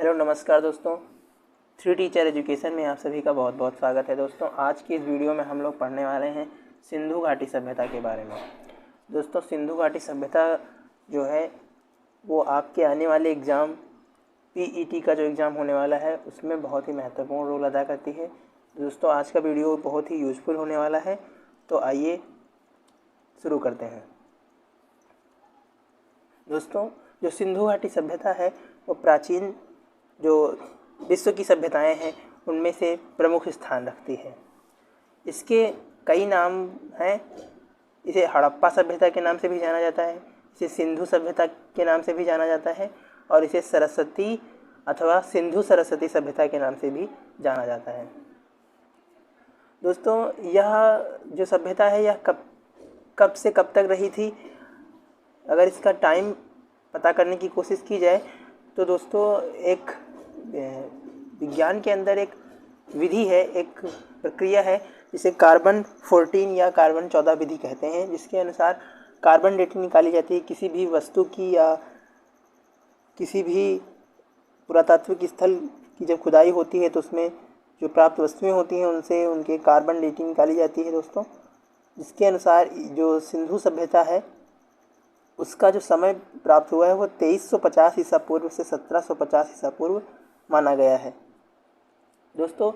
Hello नमस्कार दोस्तों, three teacher education में आप सभी का बहुत बहुत स्वागत है। दोस्तों आज की इस वीडियो में हम लोग पढ़ने वाले हैं सिंधु घाटी सभ्यता के बारे में। दोस्तों सिंधु घाटी सभ्यता जो है वो आपके आने वाले एग्ज़ाम पीईटी का जो एग्ज़ाम होने वाला है उसमें बहुत ही महत्वपूर्ण रोल अदा करती है। दोस्तों आज का वीडियो बहुत ही यूज़फुल होने वाला है, तो आइए शुरू करते हैं। दोस्तों जो सिंधु घाटी सभ्यता है वो प्राचीन जो विश्व की सभ्यताएं हैं उनमें से प्रमुख स्थान रखती है। इसके कई नाम हैं। इसे हड़प्पा सभ्यता के नाम से भी जाना जाता है, इसे सिंधु सभ्यता के नाम से भी जाना जाता है और इसे सरस्वती अथवा सिंधु सरस्वती सभ्यता के नाम से भी जाना जाता है। दोस्तों यह जो सभ्यता है यह कब से कब तक रही थी, अगर इसका टाइम पता करने की कोशिश की जाए तो दोस्तों एक विज्ञान के अंदर एक विधि है, एक प्रक्रिया है जिसे कार्बन 14 या कार्बन 14 विधि कहते हैं, जिसके अनुसार कार्बन डेटिंग निकाली जाती है किसी भी वस्तु की या किसी भी पुरातात्विक स्थल की जब खुदाई होती है तो उसमें जो प्राप्त वस्तुएं होती हैं उनसे उनके कार्बन डेटिंग निकाली जाती है दोस्तों। जिसके अनुसार जो सिंधु सभ्यता है उसका जो समय प्राप्त हुआ है वो 2350 ईसा पूर्व से 1750 ईसा पूर्व माना गया है। दोस्तों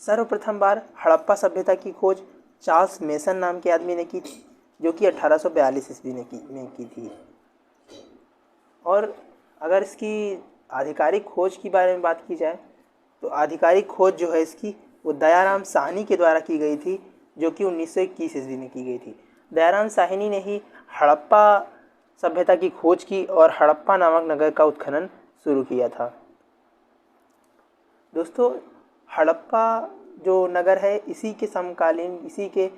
सर्वप्रथम बार हड़प्पा सभ्यता की खोज चार्ल्स मेसन नाम के आदमी ने की थी, जो कि 1842 ईस्वी में की थी। और अगर इसकी आधिकारिक खोज के बारे में बात की जाए तो आधिकारिक खोज जो है इसकी वो दयाराम साहनी के द्वारा की गई थी, जो कि 1921 ईस्वी में की गई थी। दयाराम साहनी ने ही हड़प्पा सभ्यता की खोज की और हड़प्पा नामक नगर का उत्खनन शुरू किया था। दोस्तों हड़प्पा जो नगर है इसी के समकालीन, इसी के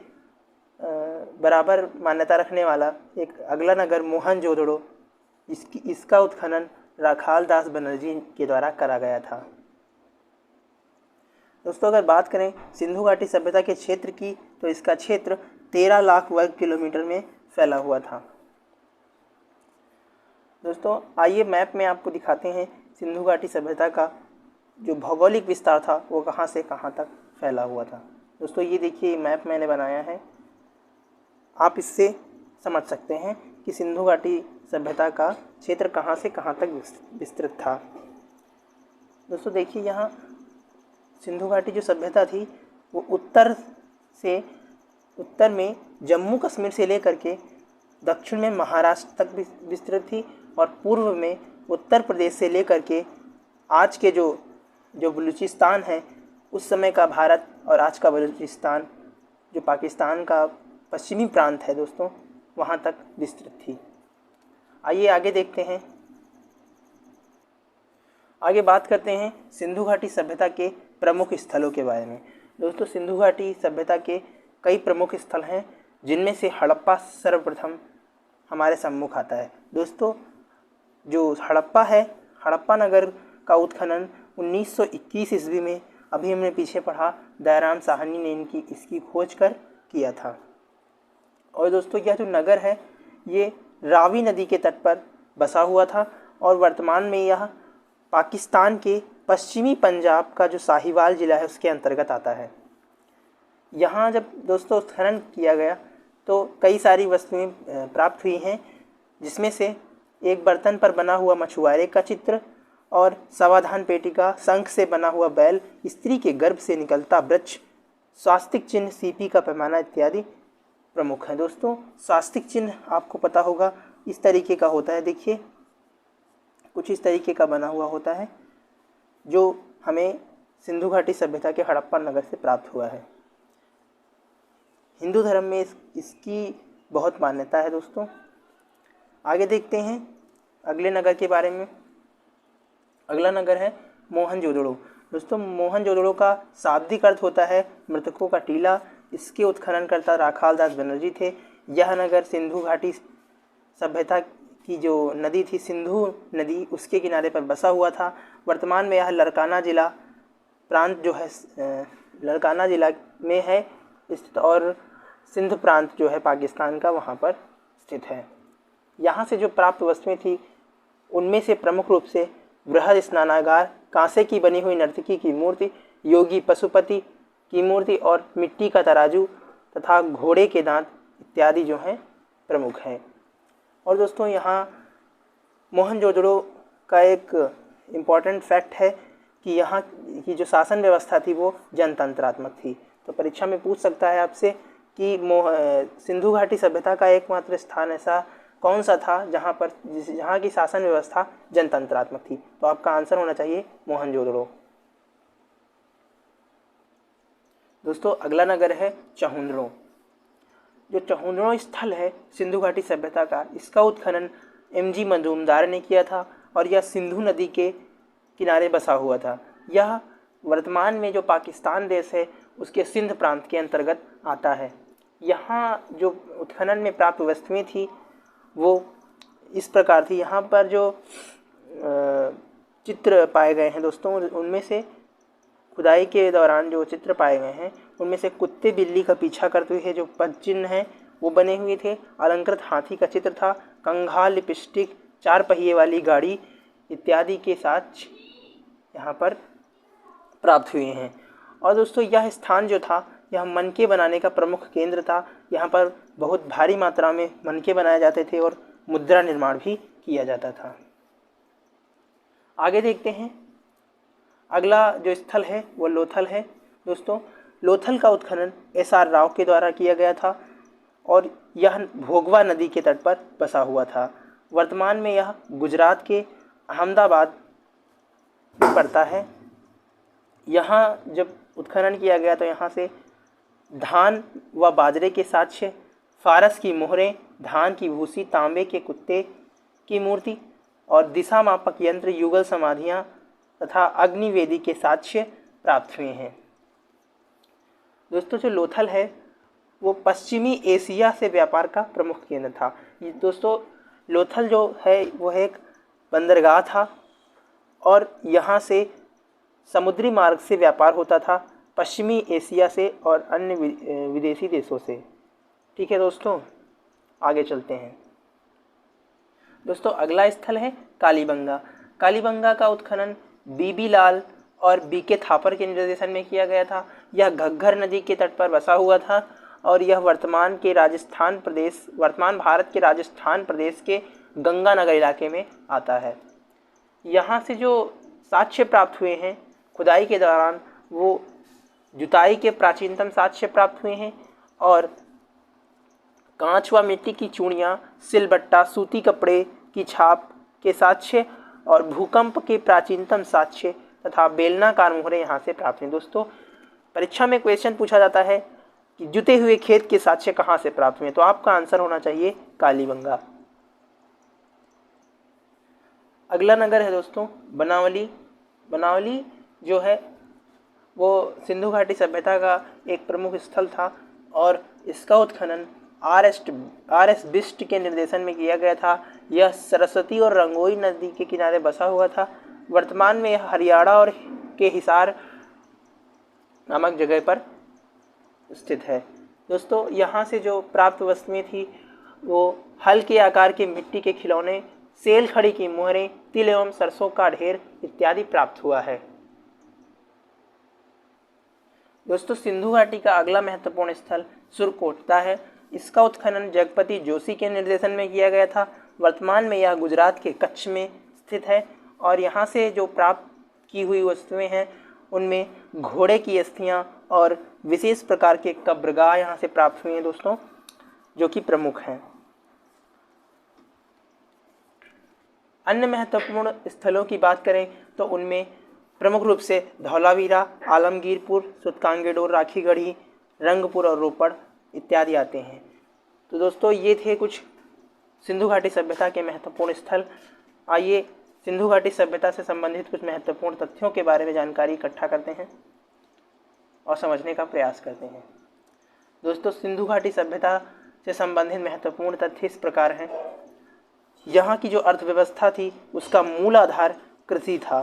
बराबर मान्यता रखने वाला एक अगला नगर मोहनजोदड़ो, इसका उत्खनन राखाल दास बनर्जी के द्वारा करा गया था। दोस्तों अगर बात करें सिंधु घाटी सभ्यता के क्षेत्र की तो इसका क्षेत्र 13 लाख वर्ग किलोमीटर में फैला हुआ था। दोस्तों आइए मैप में आपको दिखाते हैं सिंधु घाटी सभ्यता का जो भौगोलिक विस्तार था वो कहाँ से कहाँ तक फैला हुआ था। दोस्तों ये देखिए मैप मैंने बनाया है, आप इससे समझ सकते हैं कि सिंधु घाटी सभ्यता का क्षेत्र कहाँ से कहाँ तक विस्तृत था। दोस्तों देखिए यहाँ सिंधु घाटी जो सभ्यता थी वो उत्तर में जम्मू कश्मीर से लेकर के दक्षिण में महाराष्ट्र तक विस्तृत थी और पूर्व में उत्तर प्रदेश से लेकर के आज के जो बलूचिस्तान है, उस समय का भारत और आज का बलूचिस्तान जो पाकिस्तान का पश्चिमी प्रांत है दोस्तों, वहाँ तक विस्तृत थी। आइए आगे देखते हैं, आगे बात करते हैं सिंधु घाटी सभ्यता के प्रमुख स्थलों के बारे में। दोस्तों सिंधु घाटी सभ्यता के कई प्रमुख स्थल हैं, जिनमें से हड़प्पा सर्वप्रथम हमारे सम्मुख आता है। दोस्तों जो हड़प्पा है, हड़प्पा नगर का उत्खनन 1921 ईस्वी में, अभी हमने पीछे पढ़ा, दयाराम साहनी ने इसकी खोज कर किया था। और दोस्तों यह जो नगर है ये रावी नदी के तट पर बसा हुआ था और वर्तमान में यह पाकिस्तान के पश्चिमी पंजाब का जो साहिवाल ज़िला है उसके अंतर्गत आता है। यहाँ जब दोस्तों उत्खनन किया गया तो कई सारी वस्तुएं प्राप्त हुई हैं, जिसमें से एक बर्तन पर बना हुआ मछुआरे का चित्र और समाधान पेटिका, शंख से बना हुआ बैल, स्त्री के गर्भ से निकलता वृक्ष, स्वास्तिक चिन्ह, सीपी का पैमाना इत्यादि प्रमुख हैं। दोस्तों स्वास्तिक चिन्ह आपको पता होगा इस तरीके का होता है, देखिए कुछ इस तरीके का बना हुआ होता है, जो हमें सिंधु घाटी सभ्यता के हड़प्पा नगर से प्राप्त हुआ है। हिंदू धर्म में इसकी बहुत मान्यता है। दोस्तों आगे देखते हैं अगले नगर के बारे में। अगला नगर है मोहनजोदड़ो। दोस्तों मोहनजोदड़ो का शाब्दिक अर्थ होता है मृतकों का टीला। इसके उत्खननकर्ता राखाल दास बनर्जी थे। यह नगर सिंधु घाटी सभ्यता की जो नदी थी सिंधु नदी, उसके किनारे पर बसा हुआ था। वर्तमान में यह लड़काना जिला प्रांत जो है लड़काना जिला में है स्थित और सिंध प्रांत जो है पाकिस्तान का वहाँ पर स्थित है। यहाँ से जो प्राप्त वस्तुएं थी उनमें से प्रमुख रूप से बृहद स्नानागार कांसे की बनी हुई नर्तकी की मूर्ति, योगी पशुपति की मूर्ति और मिट्टी का तराजू तथा घोड़े के दांत इत्यादि जो हैं प्रमुख हैं। और दोस्तों यहाँ मोहनजोदड़ो का एक इम्पॉर्टेंट फैक्ट है कि यहाँ की जो शासन व्यवस्था थी वो जनतंत्रात्मक थी। तो परीक्षा में पूछ सकता है आपसे कि सिंधु घाटी सभ्यता का एकमात्र स्थान ऐसा कौन सा था जहाँ की शासन व्यवस्था जनतंत्रात्मक थी। तो आपका आंसर होना चाहिए मोहनजोदड़ो। दोस्तों अगला नगर है चहुंदड़ो। जो चहुंदड़ो स्थल है सिंधु घाटी सभ्यता का, इसका उत्खनन एमजी मजूमदार ने किया था और यह सिंधु नदी के किनारे बसा हुआ था। यह वर्तमान में जो पाकिस्तान देश है उसके सिंध प्रांत के अंतर्गत आता है। यहाँ जो उत्खनन में प्राप्त वस्तुएं थी वो इस प्रकार थी। यहाँ पर जो चित्र पाए गए हैं दोस्तों, उनमें से खुदाई के दौरान जो चित्र पाए गए हैं उनमें से कुत्ते बिल्ली का पीछा करते हुए जो पद चिन्ह हैं वो बने हुए थे। अलंकृत हाथी का चित्र था। कंघाल, लिपस्टिक, 4 पहिए वाली गाड़ी इत्यादि के साथ यहाँ पर प्राप्त हुए हैं। और दोस्तों यह स्थान जो था यह मनके बनाने का प्रमुख केंद्र था। यहाँ पर बहुत भारी मात्रा में मनके बनाए जाते थे और मुद्रा निर्माण भी किया जाता था। आगे देखते हैं। अगला जो स्थल है वो लोथल है। दोस्तों लोथल का उत्खनन SR राव के द्वारा किया गया था और यह भोगवा नदी के तट पर बसा हुआ था। वर्तमान में यह गुजरात के अहमदाबाद में पड़ता है। यहाँ जब उत्खनन किया गया तो यहाँ से धान व बाजरे के साक्ष्य, फारस की मोहरें, धान की भूसी, तांबे के कुत्ते की मूर्ति और दिशा मापक यंत्र, युगल समाधियाँ तथा अग्निवेदी के साक्ष्य प्राप्त हुए हैं। दोस्तों जो लोथल है वो पश्चिमी एशिया से व्यापार का प्रमुख केंद्र था। ये दोस्तों लोथल जो है वो एक बंदरगाह था और यहाँ से समुद्री मार्ग से व्यापार होता था पश्चिमी एशिया से और अन्य विदेशी देशों से। ठीक है दोस्तों, आगे चलते हैं। दोस्तों अगला स्थल है कालीबंगा। कालीबंगा का उत्खनन बीबी लाल और बीके थापर के निर्देशन में किया गया था। यह घग्गर नदी के तट पर बसा हुआ था और यह वर्तमान भारत के राजस्थान प्रदेश के गंगानगर इलाके में आता है। यहाँ से जो साक्ष्य प्राप्त हुए हैं खुदाई के दौरान वो जुताई के प्राचीनतम साक्ष्य प्राप्त हुए हैं और कांच व मिट्टी की चूड़ियाँ, सिलबट्टा, सूती कपड़े की छाप के साक्ष्य और भूकंप के प्राचीनतम साक्ष्य तथा बेलनाकार मोहरें यहाँ से प्राप्त हैं। दोस्तों परीक्षा में क्वेश्चन पूछा जाता है कि जुते हुए खेत के साक्ष्य कहाँ से प्राप्त हुए, तो आपका आंसर होना चाहिए कालीबंगा। अगला नगर है दोस्तों बनावली। बनावली जो है वो सिंधु घाटी सभ्यता का एक प्रमुख स्थल था और इसका उत्खनन RS बिष्ट के निर्देशन में किया गया था। यह सरस्वती और रंगोई नदी के किनारे बसा हुआ था। वर्तमान में यह हरियाणा और के हिसार नामक जगह पर स्थित है। दोस्तों यहाँ से जो प्राप्त वस्तुएं थी वो हल के आकार के मिट्टी के खिलौने, सेल खड़ी की मोहरें, तिल एवं सरसों का ढेर इत्यादि प्राप्त हुआ है। दोस्तों सिंधु घाटी का अगला महत्वपूर्ण स्थल सुरकोटता है। इसका उत्खनन जगपति जोशी के निर्देशन में किया गया था। वर्तमान में यह गुजरात के कच्छ में स्थित है और यहाँ से जो प्राप्त की हुई वस्तुएं हैं उनमें घोड़े की अस्थियाँ और विशेष प्रकार के कब्रगाह यहाँ से प्राप्त हुए हैं दोस्तों, जो कि प्रमुख हैं। अन्य महत्वपूर्ण स्थलों की बात करें तो उनमें प्रमुख रूप से धौलावीरा, आलमगीरपुर, सुतकांगेडोर, राखीगढ़ी, रंगपुर और रोपड़ इत्यादि आते हैं। तो दोस्तों ये थे कुछ सिंधु घाटी सभ्यता के महत्वपूर्ण स्थल। आइए सिंधु घाटी सभ्यता से संबंधित कुछ महत्वपूर्ण तथ्यों के बारे में जानकारी इकट्ठा करते हैं और समझने का प्रयास करते हैं। दोस्तों सिंधु घाटी सभ्यता से संबंधित महत्वपूर्ण तथ्य इस प्रकार हैं। यहाँ की जो अर्थव्यवस्था थी उसका मूल आधार कृषि था।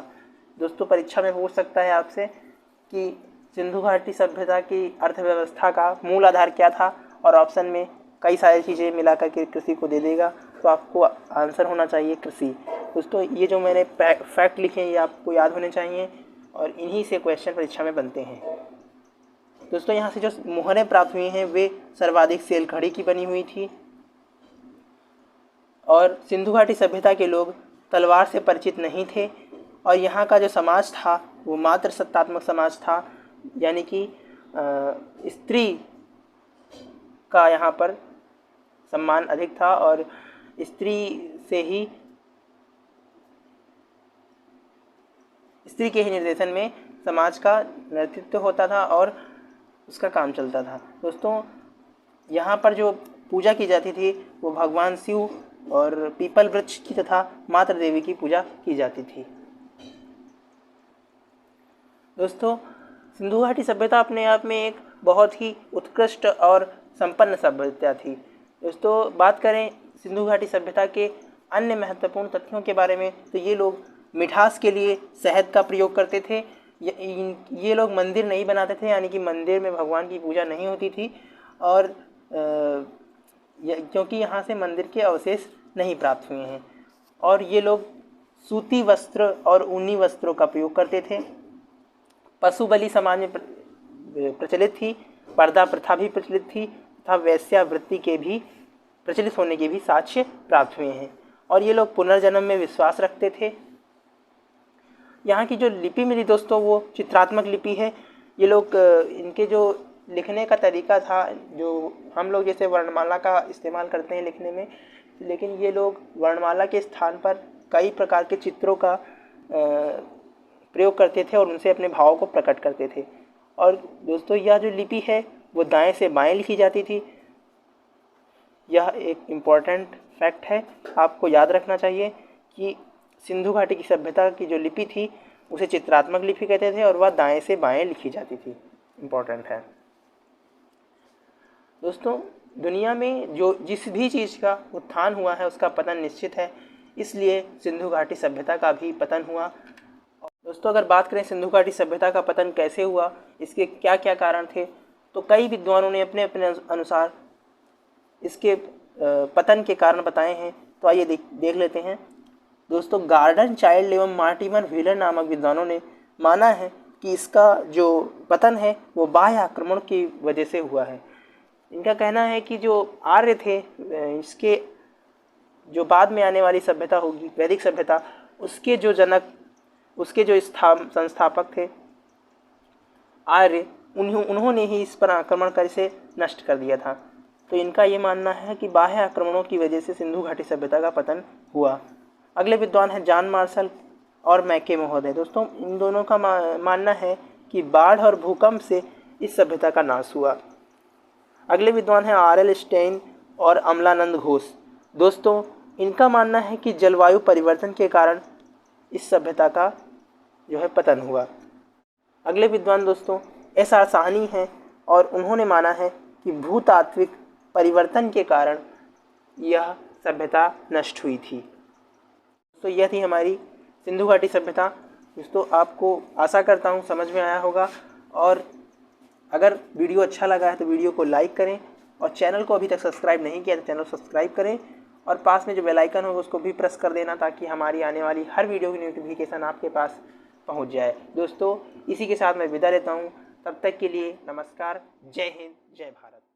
दोस्तों परीक्षा में पूछ सकता है आपसे कि सिंधु घाटी सभ्यता की अर्थव्यवस्था का मूल आधार क्या था और ऑप्शन में कई सारी चीज़ें मिला करके कृषि को दे देगा, तो आपको आंसर होना चाहिए कृषि। दोस्तों ये जो मैंने फैक्ट लिखे हैं ये आपको याद होने चाहिए और इन्हीं से क्वेश्चन परीक्षा में बनते हैं। दोस्तों यहाँ से जो मोहरें प्राप्त हुई हैं वे सर्वाधिक सेल घड़ी की बनी हुई थी और सिंधु घाटी सभ्यता के लोग तलवार से परिचित नहीं थे और यहाँ का जो समाज था वो मात्र सत्तात्मक समाज था, यानी कि स्त्री का यहाँ पर सम्मान अधिक था और स्त्री के ही निर्देशन में समाज का नेतृत्व होता था और उसका काम चलता था। दोस्तों यहाँ पर जो पूजा की जाती थी वो भगवान शिव और पीपल वृक्ष की तथा मातृ देवी की पूजा की जाती थी। दोस्तों सिंधु घाटी सभ्यता अपने आप में एक बहुत ही उत्कृष्ट और संपन्न सभ्यता थी। दोस्तों बात करें सिंधु घाटी सभ्यता के अन्य महत्वपूर्ण तथ्यों के बारे में तो ये लोग मिठास के लिए शहद का प्रयोग करते थे। ये लोग मंदिर नहीं बनाते थे, यानी कि मंदिर में भगवान की पूजा नहीं होती थी और क्योंकि यहाँ से मंदिर के अवशेष नहीं प्राप्त हुए हैं। और ये लोग सूती वस्त्र और ऊनी वस्त्रों का प्रयोग करते थे। पशु बलि समाज में प्रचलित थी, पर्दा प्रथा भी प्रचलित थी तथा वेश्यावृत्ति के भी प्रचलित होने के भी साक्ष्य प्राप्त हुए हैं। और ये लोग पुनर्जन्म में विश्वास रखते थे। यहाँ की जो लिपि मिली दोस्तों वो चित्रात्मक लिपि है। ये लोग इनके जो लिखने का तरीका था, जो हम लोग जैसे वर्णमाला का इस्तेमाल करते हैं लिखने में, लेकिन ये लोग वर्णमाला के स्थान पर कई प्रकार के चित्रों का प्रयोग करते थे और उनसे अपने भावों को प्रकट करते थे। और दोस्तों यह जो लिपि है वो दाएं से बाएं लिखी जाती थी। यह एक इम्पॉर्टेंट फैक्ट है, आपको याद रखना चाहिए कि सिंधु घाटी की सभ्यता की जो लिपि थी उसे चित्रात्मक लिपि कहते थे और वह दाएं से बाएं लिखी जाती थी। इम्पॉर्टेंट है। दोस्तों दुनिया में जो जिस भी चीज़ का उत्थान हुआ है उसका पतन निश्चित है, इसलिए सिंधु घाटी सभ्यता का भी पतन हुआ। दोस्तों अगर बात करें सिंधु घाटी सभ्यता का पतन कैसे हुआ, इसके क्या क्या कारण थे, तो कई विद्वानों ने अपने अपने अनुसार इसके पतन के कारण बताए हैं। तो आइए देख लेते हैं। दोस्तों गार्डन चाइल्ड एवं मार्टिमर व्हीलर नामक विद्वानों ने माना है कि इसका जो पतन है वो बाह्य आक्रमण की वजह से हुआ है। इनका कहना है कि जो आर्य थे, इसके जो बाद में आने वाली सभ्यता होगी वैदिक सभ्यता, उसके जो जनक, उसके जो संस्थापक थे आर्य, उन्होंने ही इस पर आक्रमण कर इसे नष्ट कर दिया था। तो इनका ये मानना है कि बाह्य आक्रमणों की वजह से सिंधु घाटी सभ्यता का पतन हुआ। अगले विद्वान हैं जॉन मार्शल और मैके महोदय। दोस्तों इन दोनों का मानना है कि बाढ़ और भूकंप से इस सभ्यता का नाश हुआ। अगले विद्वान हैं आर.एल. स्टेइन और अमलानंद घोष। दोस्तों इनका मानना है कि जलवायु परिवर्तन के कारण इस सभ्यता का जो है पतन हुआ। अगले विद्वान दोस्तों एस.आर. साहनी हैं और उन्होंने माना है कि भूतात्विक परिवर्तन के कारण यह सभ्यता नष्ट हुई थी। तो यह थी हमारी सिंधु घाटी सभ्यता। दोस्तों आपको आशा करता हूँ समझ में आया होगा, और अगर वीडियो अच्छा लगा है तो वीडियो को लाइक करें और चैनल को अभी तक सब्सक्राइब नहीं किया तो चैनल को सब्सक्राइब करें और पास में जो बेल आइकन हो उसको भी प्रेस कर देना ताकि हमारी आने वाली हर वीडियो की नोटिफिकेशन आपके पास पहुंच जाए। दोस्तों इसी के साथ मैं विदा लेता हूं, तब तक के लिए नमस्कार। जय हिंद, जय भारत।